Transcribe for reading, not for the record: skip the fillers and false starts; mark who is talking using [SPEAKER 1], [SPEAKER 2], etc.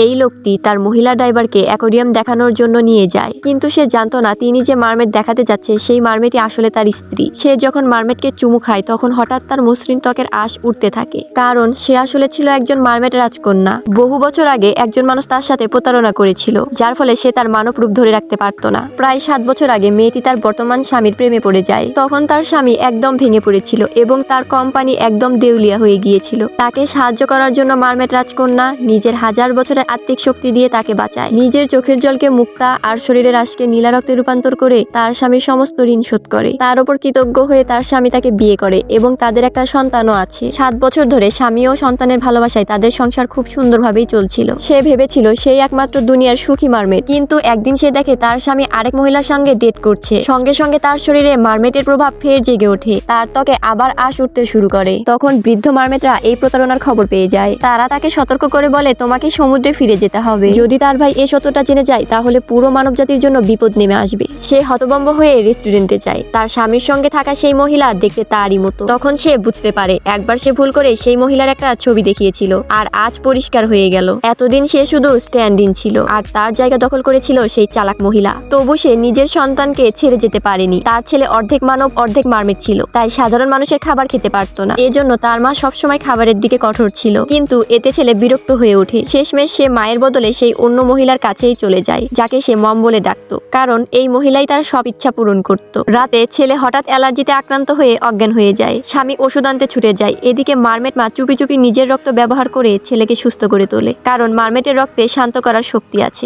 [SPEAKER 1] এই লোকটি তার মহিলা ড্রাইভারকে অ্যাকোয়ারিয়াম দেখানোর জন্য নিয়ে যায়, কিন্তু সে জানতো না তিনি যে মারমেড দেখাতে যাচ্ছে সেই মারমেডই আসলে তার স্ত্রী। সে যখন মারমেডকে চুমু খায় তখন হঠাৎ তার মসৃণ ত্বকের আঁশ উঠতে থাকে, কারণ সে আসলে ছিল একজন মারমেড রাজকন্যা। বহু বছর আগে একজন মানুষ তার সাথে প্রতারণা করেছিল, যার ফলে সে তার মানব রূপ ধরে রাখতে পারত না। প্রায় 7 বছর আগে মেয়েটি তার বর্তমান স্বামীর প্রেমে পড়ে যায়। তখন তার স্বামী একদম ভেঙে পড়েছিল এবং তার কোম্পানি একদম দেউলিয়া হয়ে গিয়েছিল। তাকে সাহায্য করার জন্য মারমেড রাজকন্যা নিজের 1000 বছরের আত্মিক শক্তি দিয়ে তাকে বাঁচায়। নিজের চোখের জলকে মুক্তা আর শরীরের আশকে নীলা রক্তে রূপান্তর করে তার স্বামীর সমস্ত ঋণ শোধ করে। তার উপর কৃতজ্ঞ হয়ে তার স্বামী তাকে বিয়ে করে এবং তাদের একটা সন্তানও আছে। 7 বছর ধরে স্বামী ও সন্তানের ভালোবাসায় তাদের সংসার খুব সুন্দরভাবেই চলছিল। সে ভেবেছিল সেই একমাত্র দুনিয়ার সুখী মারমেড, কিন্তু একদিন সে দেখে তার স্বামী আরেক মহিলার সঙ্গে ডেট করছে। সঙ্গে সঙ্গে তার শরীরে মারমেডের প্রভাব ফের জেগে ওঠে, তার ত্বকে আবার আঁশ উঠতে শুরু করে। তখন বৃদ্ধ মারমেডরা এই প্রতারণার খবর পেয়ে যায়। তারা তাকে সতর্ক করে বলে, তোমাকে সমুদ্রে ফিরে যেতে হবে। যদি তার ভাই এই সত্যটা জেনে যায় তাহলে পুরো মানব জাতির জন্য বিপদ নেমে আসবে। সে হতভম্ব হয়ে রেস্টুরেন্টে যায়। তার স্বামীর সঙ্গে থাকা সেই মহিলা দেখতে তারই মতো। তখন সে বুঝতে পারে একবার সে ভুল করে সেই মহিলার একটা ছবি দেখিয়েছিল, আর আজ পরিষ্কার হয়ে গেল এতদিন সে শুধু স্ট্যান্ড ইন ছিল আর তার জায়গা দখল করেছিল সেই চালাক মহিলা। তবু সে নিজের সন্তানকে ছেড়ে যেতে পারেনি। তার ছেলে অর্ধেক মানব অর্ধেক মারমেড ছিল, তাই সাধারণ মানুষের খাবার খেতে পারতো না। এজন্য তার মা সবসময় খাবারের দিকে কঠোর ছিল, কিন্তু এতে ছেলে বিরক্ত হয়ে ওঠে। শেষমেশ সে মায়ের বদলে সেই অন্য মহিলার কাছেই চলে যায়, যাকে সে মম বলে ডাকতো, কারণ এই মহিলাই তার সব ইচ্ছা পূরণ করত। রাতে ছেলে হঠাৎ অ্যালার্জিতে আক্রান্ত হয়ে অজ্ঞান হয়ে যায়। স্বামী ওষুধ আনতে ছুটে যায়। এদিকে মারমেড মা চুপি চুপি নিজের রক্ত ব্যবহার করে ছেলেকে সুস্থ করে তোলে, কারণ মারমেডের রক্তে শান্ত করার শক্তি আছে।